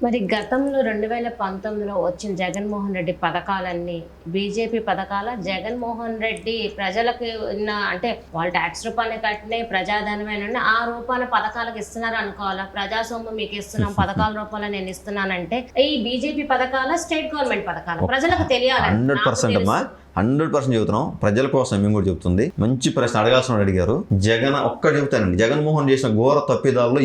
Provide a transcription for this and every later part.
మరి గతంలో 2019లో వచ్చిన జగన్మోహన్ రెడ్డి పథకాలన్నీ బీజేపీ పథకాల? జగన్మోహన్ రెడ్డి ప్రజలకు అంటే వాళ్ళు ట్యాక్స్ రూపాన్ని కట్టిన ప్రజాధనమైన ఆ రూపాన పథకాలకు ఇస్తున్నారు అనుకోవాలా? ప్రజా సొమ్ము మీకు ఇస్తున్నాం పథకాల రూపంలో నేను ఇస్తున్నానంటే ఈ బీజేపీ పథకాల, స్టేట్ గవర్నమెంట్ పథకాల? ప్రజలకు తెలియాలి. 100% అమ్మా, 100% చెబుతున్నాం. ప్రజల కోసం మేము కూడా చెబుతుంది. మంచి ప్రశ్న అడగాల్సిన అడిగారు. ఒక్కటి చెబుతానండి, జగన్మోహన్ చేసిన ఘోర తప్పిదాల్లో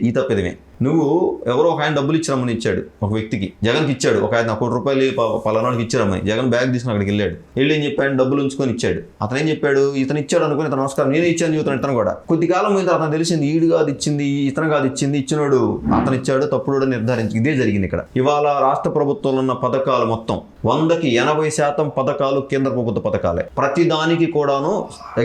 ఈ తప్పిదమే. నువ్వు ఎవరో ఒక ఆయన డబ్బులు ఇచ్చారమ్మని ఇచ్చాడు ఒక వ్యక్తికి, జగన్కి ఇచ్చాడు. ఒక ఆయన ₹1 పలానాడికి ఇచ్చారమ్మని. జగన్ బ్యాగ్ తీసుకుని అక్కడికి వెళ్ళాడు. ఏం చెప్పాడు? డబ్బులు ఉంచుకొని ఇచ్చాడు. అతను ఏం చెప్పాడు? ఇతను ఇచ్చాడు అనుకుని ఇతను నమస్కారం నేనే ఇచ్చాను చెబుతాను. ఇతను కూడా కొద్ది కాలం మీద అతను తెలిసింది ఈడు కాదు ఇచ్చింది, ఇతను కాదు ఇచ్చింది, ఇచ్చినోడు అతను ఇచ్చాడు, తప్పుడు నిర్ధారించి. ఇదే జరిగింది ఇక్కడ. ఇవాళ రాష్ట్ర ప్రభుత్వంలో ఉన్న పథకాలు మొత్తం 100కి 80% పథకాలు కేంద్ర ప్రభుత్వ పథకాలే. ప్రతి దానికి కూడాను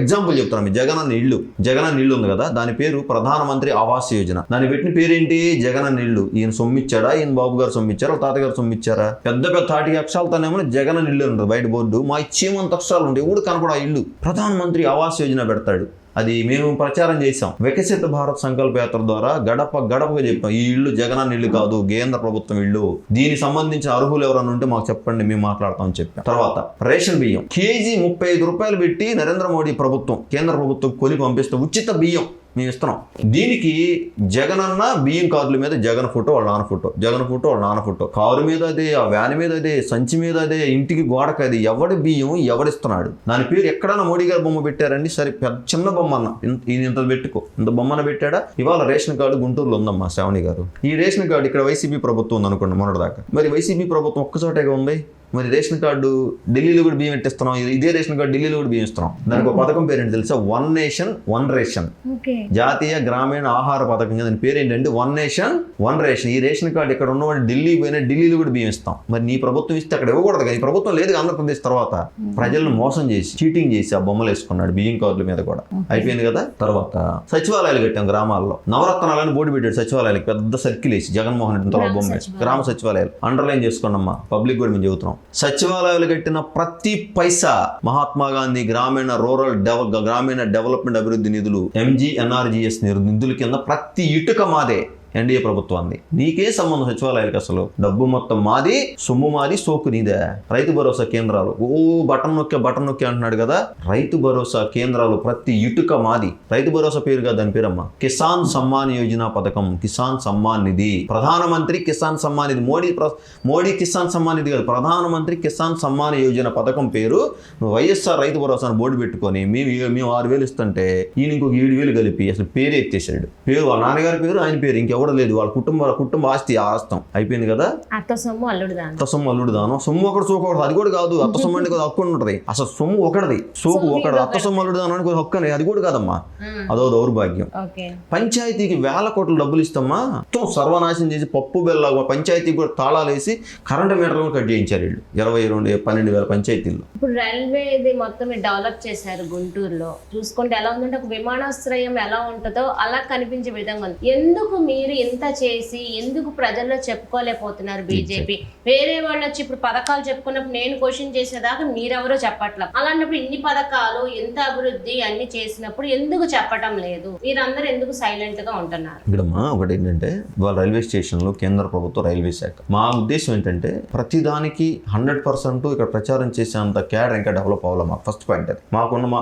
ఎగ్జాంపుల్ చెప్తున్నాను. జగనన్న ఇల్లు ఉంది కదా, దాని పేరు ప్రధానమంత్రి ఆవాస్ యోజన. దాని పెట్టిన పేరేంటి? జగనన్న ఇల్లు. ఈయన సొమ్మిచ్చాడా? ఈయన బాబు గారు సొమ్మిచ్చారా? తాతగారు సొమ్మిచ్చారా? పెద్ద 30 అక్షరాలతోనేమో జగనన్న ఇల్లు ఉంటుంది బయట బోర్డు. మా ఇచ్చేమంత అక్షరాలు ఉంటాయి, ఎవడు కనపడ ఆ ఇల్లు. ప్రధానమంత్రి ఆవాస్ యోజన పెడతాడు. అది మేము ప్రచారం చేసాం. వికసిత భారత్ సంకల్ప యాత్ర ద్వారా గడపగా చెప్పాం, ఈ ఇల్లు జగనన్న ఇల్లు కాదు, కేంద్ర ప్రభుత్వం ఇల్లు. దీనికి సంబంధించిన అర్హులు ఎవరన్నా ఉంటే మాకు చెప్పండి, మేము మాట్లాడతామని చెప్పాం. తర్వాత రేషన్ బియ్యం కేజీ ₹35 పెట్టి నరేంద్ర మోడీ ప్రభుత్వం, కేంద్ర ప్రభుత్వం కొని పంపిస్తే ఉచిత బియ్యం మేము ఇస్తున్నాం. దీనికి జగనన్న బియ్యం కార్డుల మీద జగన్ ఫోటో, వాళ్ళ నాన్న ఫోటో, జగన్ ఫోటో, వాళ్ళ నాన్న ఫోటో, కారు మీద అదే, ఆ వ్యాన్ మీద అదే, సంచి మీద అదే, ఇంటికి గోడకు అది. ఎవడి బియ్యం ఎవడిస్తున్నాడు? దాని పేరు ఎక్కడన్నా మోడీ గారు బొమ్మ పెట్టారండి? సరే, చిన్న బొమ్మ అన్న, ఇంత పెట్టుకో, ఇంత బొమ్మన పెట్టాడా? ఇవాళ రేషన్ కార్డు గుంటూరులో ఉందమ్మా శ్రావణి గారు. ఈ రేషన్ కార్డు ఇక్కడ వైసీపీ ప్రభుత్వం ఉంది అనుకోండి మొన్నటిదాకా. మరి వైసీపీ ప్రభుత్వం ఒక్కచోటేగా ఉంది. మరి రేషన్ కార్డు ఢిల్లీలో కూడా బియ్యం పెట్టిస్తున్నాం. ఇదే రేషన్ కార్డు ఢిల్లీలో కూడా బియ్యం ఇస్తున్నాం. దానికి ఒక పథకం పేరేంటి తెలుసా? 1 నేషన్ 1 రేషన్. జాతీయ గ్రామీణ ఆహార పథకం. దాని పేరు ఏంటంటే 1 నేషన్ 1 రేషన్. ఈ రేషన్ కార్డు ఇక్కడ ఉన్నవాడు ఢిల్లీ పోయినా ఢిల్లీలో కూడా బియ్యం ఇస్తాం. మరి నీ ప్రభుత్వం ఇస్తే అక్కడ ఇవ్వకూడదు. ఈ ప్రభుత్వం లేదు ఆంధ్రప్రదేశ్. తర్వాత ప్రజలను మోసం చేసి, చీటింగ్ చేసి ఆ బొమ్మలు వేసుకున్నాడు బియ్యం కార్డుల మీద కూడా. అయిపోయింది కదా. తర్వాత సచివాలయాలు కట్టాం గ్రామాల్లో. నవరత్నాలని బోర్డు పెట్టాడు సచివాలయాలకు, పెద్ద సర్కిల్ వేసి జగన్మోహన్ రెడ్డి బొమ్మ. గ్రామ సచివాలయాలు అండర్లైన్ చేసుకోండమ్మా, పబ్లిక్ కూడా మేము చెబుతున్నాం. సచివాలయాలు కట్టిన ప్రతి పైసా మహాత్మా గాంధీ గ్రామీణ డెవలప్మెంట్ అభివృద్ధి నిధులు, MGNRGS నిధుల కింద ప్రతి ఇటుక మాదే. ఎన్డీఏ ప్రభుత్వాన్ని. నీకే సంబంధం సచివాలయాలకు? అసలు డబ్బు మొత్తం మాది, సొమ్ము మాది, సోకు నీదే. రైతు భరోసా కేంద్రాలు బటన్ నొక్కి అంటున్నాడు కదా. రైతు భరోసా కేంద్రాలు ప్రతి ఇటుక మాది. రైతు భరోసా పేరు కాదు, దాని పేరమ్మా కిసాన్ సమ్మాన్ యోజన పథకం, కిసాన్ సమ్మాన్ నిధి. ప్రధానమంత్రి కిసాన్ సమ్మాన్ నిధి. మోడీ కిసాన్ సమ్మాన్ నిధి కాదు, ప్రధానమంత్రి కిసాన్ సమ్మాన్ యోజన పథకం పేరు. వైఎస్ఆర్ రైతు భరోసాను బోర్డు పెట్టుకొని మేము 6,000 ఇస్తుంటే ఈయన ఇంకొక 7,000 కలిపి అసలు పేరు ఎత్తేసాడు. పేరు వాళ్ళ నాన్నగారి పేరు, ఆయన పేరు, ఇంకెవరు లేదు. వాళ్ళ కుటుంబ ఆస్తి ఆస్తం. అయిపోయింది కదా. అత్త సొమ్ము అల్లుడు దానం. సొమ్ము ఒకటి సోకు ఒకటి. అది కూడా కాదు. అత్త సొమ్ము అంటే హక్కు ఉంటుంది. అసలు సొమ్ము ఒకటిది, సోకు ఒకటి. అత్త సొమ్ము అల్లుడు దానం అని హక్కు అనేది అది కూడా కాదమ్మా, అదో దౌర్భాగ్యం. పంచాయతీకి వేల కోట్ల డబ్బులు ఇస్తామా, మొత్తం సర్వనాశనం చేసి పప్పు బెల్ల పంచాయతీకి కూడా తాళాలు వేసి కరెంటు మీటర్లు కట్ చేయించారు వీళ్ళు. 12,000 పంచాయతీల్లో. ఇప్పుడు రైల్వే ఇది మొత్తం డెవలప్ చేశారు గుంటూరులో. చూసుకుంటే ఎలా ఉందంటే ఒక విమానాశ్రయం ఎలా ఉంటుందో అలా కనిపించే విధంగా ఉంది. ఎందుకు మీరు ఎంత చేసి ఎందుకు ప్రజల్లో చెప్పుకోలేకపోతున్నారు బీజేపీ? వేరే వాళ్ళు వచ్చి ఇప్పుడు పథకాలు చెప్పుకున్నప్పుడు నేను క్వశ్చన్ చేసేదాకా మీరెవరో చెప్పట్లేదు. అలాంటప్పుడు ఇన్ని పథకాలు, ఎంత అభివృద్ధి అన్ని చేసినప్పుడు ఎందుకు చెప్పటం లేదు? మీరందరూ ఎందుకు సైలెంట్ గా ఉంటున్నారు? ఇక్కడమ్మా ఒకటి ఏంటంటే, వాళ్ళ రైల్వే స్టేషన్లో కేంద్ర ప్రభుత్వ రైల్వే శాఖ, మా ఉద్దేశం ఏంటంటే ప్రతిదానికి 100% ఇక్కడ ప్రచారం చేసేంత క్యాడర్ ఇంకా డెవలప్ అవ్వాలి. మాకు ఫస్ట్ పాయింట్ అది.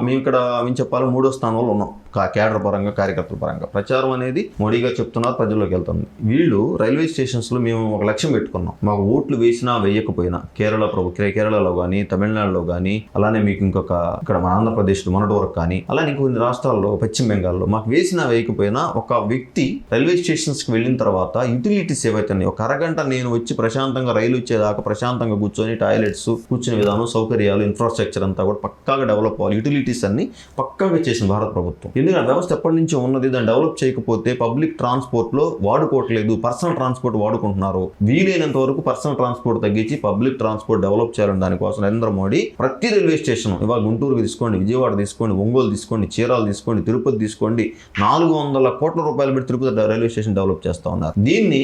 మేము ఇక్కడ చెప్పాలి 3వ స్థానంలో ఉన్నాం క్యాడర్ పరంగా, కార్యకర్తల పరంగా. ప్రచారం అనేది మోడీ గారు చెప్తున్నారు, ప్రజల్లోకి వెళ్తుంది. వీళ్ళు రైల్వే స్టేషన్స్లో మేము ఒక లక్ష్యం పెట్టుకున్నాం. మాకు ఓట్లు వేసినా వేయకపోయినా కేరళలో కానీ, తమిళనాడులో కానీ, అలానే మీకు ఇంకొక ఇక్కడ మన ఆంధ్రప్రదేశ్లో మొన్నటి వరకు కానీ, అలానే ఇంకొన్ని రాష్ట్రాల్లో, పశ్చిమ బెంగాల్లో మాకు వేసినా వేయకపోయినా ఒక వ్యక్తి రైల్వే స్టేషన్స్కి వెళ్ళిన తర్వాత యుటిలిటీస్ ఏవైతే ఒక అరగంట నేను వచ్చి ప్రశాంతంగా రైలు వచ్చేదాకా ప్రశాంతంగా కూర్చొని టాయిలెట్స్, కూర్చునే విధానం, సౌకర్యాలు, ఇన్ఫ్రాస్ట్రక్చర్ అంతా కూడా పక్కాగా డెవలప్ అవ్వాలి. యుటిలిటీస్ అన్ని పక్కాగా చేసింది భారత ప్రభుత్వం. ఎందుకంటే వ్యవస్థ ఎప్పటి నుంచో ఉన్నది. దాన్ని డెవలప్ చేయకపోతే పబ్లిక్ ట్రాన్స్పోర్ట్లో వాడుకోవట్లేదు, పర్సనల్ ట్రాన్స్పోర్ట్ వాడుకుంటున్నారు. వీలైనంత వరకు పర్సనల్ ట్రాన్స్పోర్ట్ తగ్గించి పబ్లిక్ ట్రాన్స్పోర్ట్ డెవలప్ చేయాలని దానికోసం నరేంద్ర మోడీ ప్రతి రైల్వే స్టేషన్, ఇవాళ గుంటూరుకి తీసుకోండి, విజయవాడ తీసుకోండి, ఒంగోలు తీసుకోండి, చీరాలు తీసుకోండి, తిరుపతి తీసుకోండి, 400 కోట్ల రూపాయలు పెట్టి తిరుపతి రైల్వే స్టేషన్ డెవలప్ చేస్తూ ఉన్నారు. దీన్ని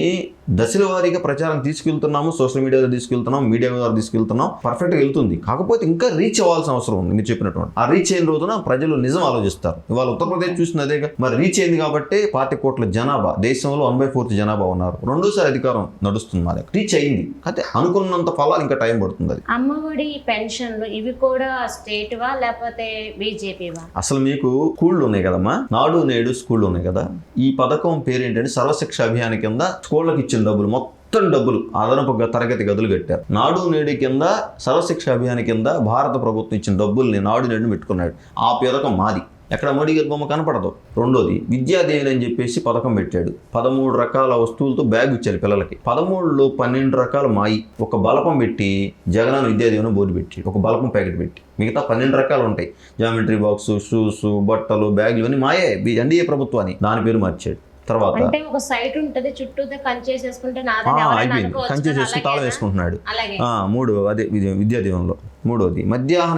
దశల వారీగా ప్రచారం తీసుకెళ్తున్నాము, సోషల్ మీడియాలో తీసుకెళ్తున్నాం, మీడియా ద్వారా తీసుకెళ్తున్నాం. పర్ఫెక్ట్గా వెళ్తుంది. కాకపోతే ఇంకా రీచ్ అవ్వాల్సిన అవసరం ఉంది. మీరు చెప్పినటువంటి ఆ రీచ్ అయిన రోజున ప్రజలు నిజం ఆలోచిస్తారు. ఇవాళ ఉత్తరప్రదేశ్ చూసిన అదేగా. మరి రీచ్ అయింది కాబట్టి 40 కోట్ల జనాభా, దేశం దేశంలో 1/4 జనాభా ఉన్నారు. రెండోసారి అధికారం నడుస్తుంది మా దగ్గర. రీచ్ అయింది. అయితే అనుకున్నంత ఫలాలు ఇంకా టైం పడుతుంది. అది అమ్మఒడి పెన్షన్లు ఇవి కూడా స్టేట్ వా లేకపోతే బీజేపీవా? అసలు మీకు స్కూళ్ళు ఉన్నాయి కదమ్మా, నాడు నేడు స్కూళ్ళు ఉన్నాయి కదా, ఈ పథకం పేరు ఏంటంటే సర్వశిక్ష అభియాన్ కింద స్కూళ్ళకి ఇచ్చిన డబ్బులు మొత్తం డబ్బులు అదనపు తరగతి గదులు కట్టారు. నాడు నేడు కింద సర్వశిక్ష అభియాన్ కింద భారత ప్రభుత్వం ఇచ్చిన డబ్బుల్ని నాడు నేడుని పెట్టుకున్నాడు. ఆ పథకం మాది. ఎక్కడ మోడీ గారి బొమ్మ కనపడదు. రెండోది విద్యాదేవిని అని చెప్పేసి పథకం పెట్టాడు. 13 రకాల వస్తువులతో బ్యాగ్ ఇచ్చారు పిల్లలకి. 13లో 12 రకాలు మాయి. ఒక బలపం పెట్టి జగనన్న విద్యాదేవిని బోర్డు పెట్టి ఒక బలపం ప్యాకెట్ పెట్టి మిగతా 12 రకాలు ఉంటాయి. జామెట్రీ బాక్స్, షూస్, బట్టలు, బ్యాగులు ఇవన్నీ మాయే. ఎన్డీఏ ప్రభుత్వాన్ని దాని పేరు మార్చాడు. తర్వాత అంటే ఒక సైట్ ఉంటది, చుట్టూ కంచేసేసుకుంటే అయిపోయింది. కంచె చేసుకుని తాళం వేసుకుంటున్నాడు. అలాగే మూడు అదే విద్యాదీవెనలో. మూడోది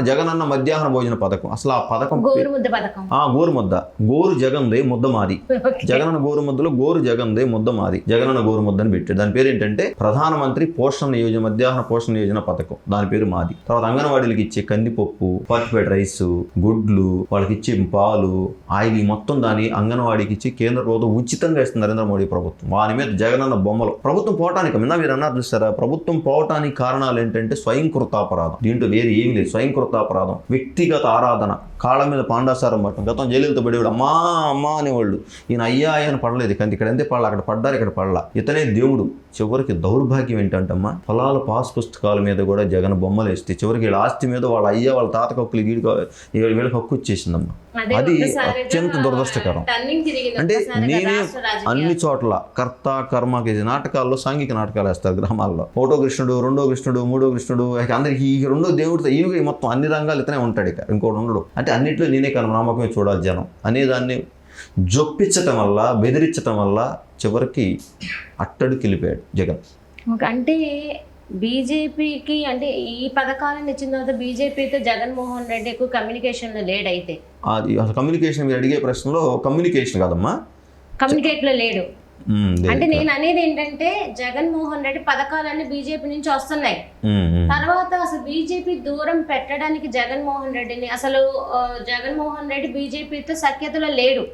జగనన్న మధ్యాహ్న భోజన పథకం. అసలు ఆ పథకం గోరుముద్ద పథకం. గోరు ముద్ద. గోరు జగన్దే ముద్ద మాది. జగనన్న గోరు ముద్దలో గోరు జగన్దే ముద్ద మాది. జగనన్న గోరు ముద్ద అని పెట్టాడు. దాని పేరు ఏంటంటే ప్రధానమంత్రి పోషణ యోజన, మధ్యాహ్న పోషణ యోజన పథకం. దాని పేరు మాది. తర్వాత అంగన్వాడీలకు ఇచ్చే కందిపప్పు, పచ్చిపేట రైస్, గుడ్లు, వాళ్ళకి ఇచ్చే పాలు, ఆయిల్ మొత్తం దాని అంగన్వాడీకి ఇచ్చి కేంద్ర ప్రభుత్వం ఉచితంగా ఇస్తుంది నరేంద్ర మోడీ ప్రభుత్వం. వాని మీద జగనన్న బొమ్మలు. ప్రభుత్వం పోవటానికి మీరు అన్నారు చూస్తారా, ప్రభుత్వం పోవటానికి కారణాలు ఏంటంటే స్వయంకృతాపరాధం. దీంట్లో వేరే ఏం లేదు. స్వయంకృతాపరాధం, వ్యక్తిగత ఆరాధన, కాళ్ళ మీద పాండాసారం పట్టడం. గతం జైలుతో పడేవాడు అమ్మా అమ్మా అనేవాళ్ళు. ఈయన అయ్యా అని పడలేదు. కానీ ఇక్కడ ఎంత పడలా, అక్కడ పడ్డారు, ఇక్కడ పడలా. ఇతనే దేవుడు. చివరికి దౌర్భాగ్యం ఏంటంటమ్మా, పొలాల పాస్ పుస్తకాల మీద కూడా జగన్ బొమ్మలు వేస్తే చివరికి వీళ్ళ ఆస్తి మీద వాళ్ళ అయ్యా వాళ్ళ తాత హక్కులు వీళ్ళకి హక్కు వచ్చేసిందమ్మా. అది అత్యంత దురదృష్టకరం. అంటే నేనే అన్ని చోట్ల కర్త కర్మకి నాటకాల్లో సాంఘిక నాటకాలు వేస్తారు గ్రామాల్లో. ఒకటో కృష్ణుడు, రెండో కృష్ణుడు, మూడో కృష్ణుడు, అందరికి ఈ రెండో దేవుడితో ఈయనగా మొత్తం అన్ని రంగాలు ఇతనే ఉంటాడు. ఇక ఇంకోటి ఉండడు. అంటే అన్నింటిలో నేనే నామకమే చూడాలి జనం అనేదాన్ని జొప్పించటం వల్ల, బెదిరించటం వల్ల చివరికి అట్టడికి వెళ్ళిపోయాడు జగన్. అంటే బీజేపీకి అంటే ఈ పథకాలను ఇచ్చిన తర్వాత బీజేపీతో జగన్మోహన్ రెడ్డి ఎక్కువ కమ్యూనికేషన్లో లేడైతే అది అసలు కమ్యూనికేషన్ మీరు అడిగే ప్రశ్నలో కమ్యూనికేషన్ కాదమ్మా, కమ్యూనికేట్లో లేడు. అంటే నేను అనేది ఏంటంటే జగన్మోహన్ రెడ్డి పథకాలన్నీ బీజేపీ నుంచి వస్తున్నాయి. తర్వాత అసలు బీజేపీ దూరం పెట్టడానికి జగన్మోహన్ రెడ్డిని అసలు జగన్మోహన్ రెడ్డి బీజేపీతో సఖ్యతలో లేడు,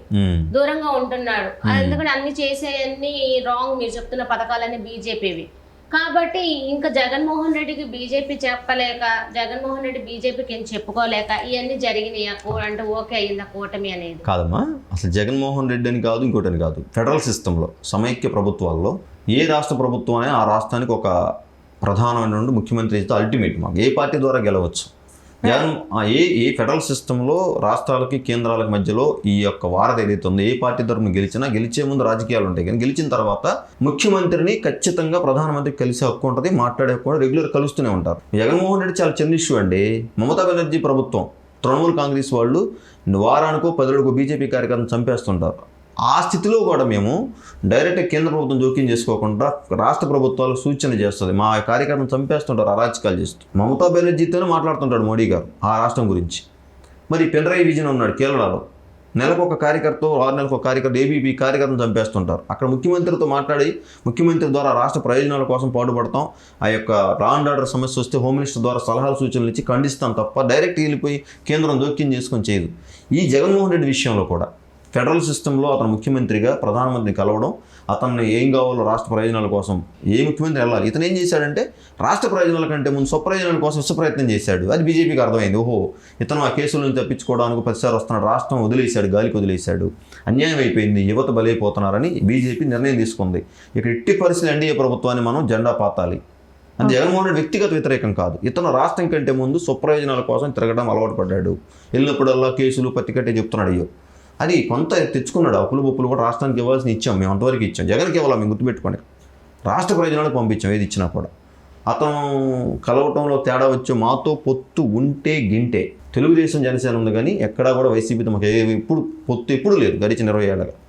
దూరంగా ఉంటున్నాడు. ఎందుకంటే అన్ని చేసేయన్ని రాంగ్, మీరు చెప్తున్న పథకాలన్నీ బీజేపీవి. కాబట్టి ఇంకా జగన్మోహన్ రెడ్డికి బీజేపీ చెప్పలేక, జగన్మోహన్ రెడ్డి బీజేపీకి ఏం చెప్పుకోలేక ఇవన్నీ జరిగినాయి. అంటే ఓకే అయిందా కూటమి అనేది? కాదమ్మా, అసలు జగన్మోహన్ రెడ్డి అని కాదు, ఇంకోటని కాదు. ఫెడరల్ సిస్టంలో సమైక్య ప్రభుత్వాల్లో ఏ రాష్ట్ర ప్రభుత్వం అయినా ఆ రాష్ట్రానికి ఒక ప్రధానమైన ముఖ్యమంత్రి అయితే అల్టిమేట్. మాకు ఏ పార్టీ ద్వారా గెలవచ్చు. జగన్ ఏ ఫెడరల్ సిస్టంలో రాష్ట్రాలకి కేంద్రాలకు మధ్యలో ఈ యొక్క వారధి ఏదైతే ఉందో, ఏ పార్టీ తరఫున గెలిచినా గెలిచే ముందు రాజకీయాలు ఉంటాయి, కానీ గెలిచిన తర్వాత ముఖ్యమంత్రిని ఖచ్చితంగా ప్రధానమంత్రికి కలిసే హక్కు ఉంటుంది, మాట్లాడే హక్కు కూడా రెగ్యులర్ కలుస్తూనే ఉంటారు. జగన్మోహన్ రెడ్డి చాలా చిన్న ఇష్యూ అండి. మమతా బెనర్జీ ప్రభుత్వం, తృణమూల్ కాంగ్రెస్ వాళ్ళు వారానికో 10 రోజులకో బీజేపీ కార్యకర్తను చంపేస్తుంటారు. ఆ స్థితిలో కూడా మేము డైరెక్ట్గా కేంద్ర ప్రభుత్వం జోక్యం చేసుకోకుండా రాష్ట్ర ప్రభుత్వాలకు సూచన చేస్తుంది. మా కార్యకర్తను చంపేస్తుంటారు అరాచకాలు చేస్తూ. మమతా బెనర్జీతోనే మాట్లాడుతుంటాడు మోడీ గారు ఆ రాష్ట్రం గురించి. మరి పినరయి విజయన్ ఉన్నాడు కేరళలో, నెలకు ఒక కార్యకర్త, 6 నెలలకు ఒక కార్యకర్త, ఏబీపీ కార్యకర్తను చంపేస్తుంటారు. అక్కడ ముఖ్యమంత్రితో మాట్లాడి ముఖ్యమంత్రి ద్వారా రాష్ట్ర ప్రయోజనాల కోసం పాటుపడతాం, ఆ యొక్క లా అండ్ ఆర్డర్ సమస్య వస్తే హోమ్ మినిస్టర్ ద్వారా సలహాలు సూచనలు ఇచ్చి ఖండిస్తాం తప్ప డైరెక్ట్ వెళ్ళిపోయి కేంద్రం జోక్యం చేసుకొని చేయదు. ఈ జగన్మోహన్ రెడ్డి విషయంలో కూడా ఫెడరల్ సిస్టంలో అతను ముఖ్యమంత్రిగా ప్రధానమంత్రిని కలవడం, అతన్ని ఏం కావాలో రాష్ట్ర ప్రయోజనాల కోసం ఏ ముఖ్యమంత్రి వెళ్ళాలి. ఇతను ఏం చేశాడంటే రాష్ట్ర ప్రయోజనాల కంటే ముందు స్వప్రయోజనాల కోసం విశ్వప్రయత్నం చేశాడు. అది బీజేపీకి అర్థమైంది. ఓహో, ఇతను ఆ కేసుల నుంచి తప్పించుకోవడానికి 10సారి వస్తున్నాడు, రాష్ట్రం వదిలేశాడు, గాలికి వదిలేశాడు, అన్యాయం అయిపోయింది, యువత బలైపోతున్నారని బీజేపీ నిర్ణయం తీసుకుంది. ఇక ఎట్టి పరిస్థితులు ఎన్డీఏ ప్రభుత్వాన్ని మనం జెండా పాతాలి. అది జగన్మోహన్ రెడ్డి వ్యక్తిగత వ్యతిరేకం కాదు. ఇతను రాష్ట్రం కంటే ముందు స్వప్రయోజనాల కోసం తిరగడం అలవాటు పడ్డాడు. వెళ్ళినప్పుడల్లా కేసులు పత్తికట్టే చెప్తున్నాడు. అయ్యో, అది కొంత తెచ్చుకున్నాడు. అప్పులు బొప్పులు కూడా రాష్ట్రానికి ఇవ్వాల్సిన ఇచ్చాం, మేము అంతవరకు ఇచ్చాం. జగన్కి ఇవ్వాలి, మేము గుర్తుపెట్టుకోండి. రాష్ట్ర ప్రయోజనాలకు పంపించాం ఏది ఇచ్చినా కూడా. అతను కలవటంలో తేడా వచ్చే, మాతో పొత్తు ఉంటే గింటే. తెలుగుదేశం జనసేన ఉంది కానీ ఎక్కడా కూడా వైసీపీతో మాకు ఎప్పుడు పొత్తు ఎప్పుడు లేదు గడిచిన 20 ఏళ్ళగా.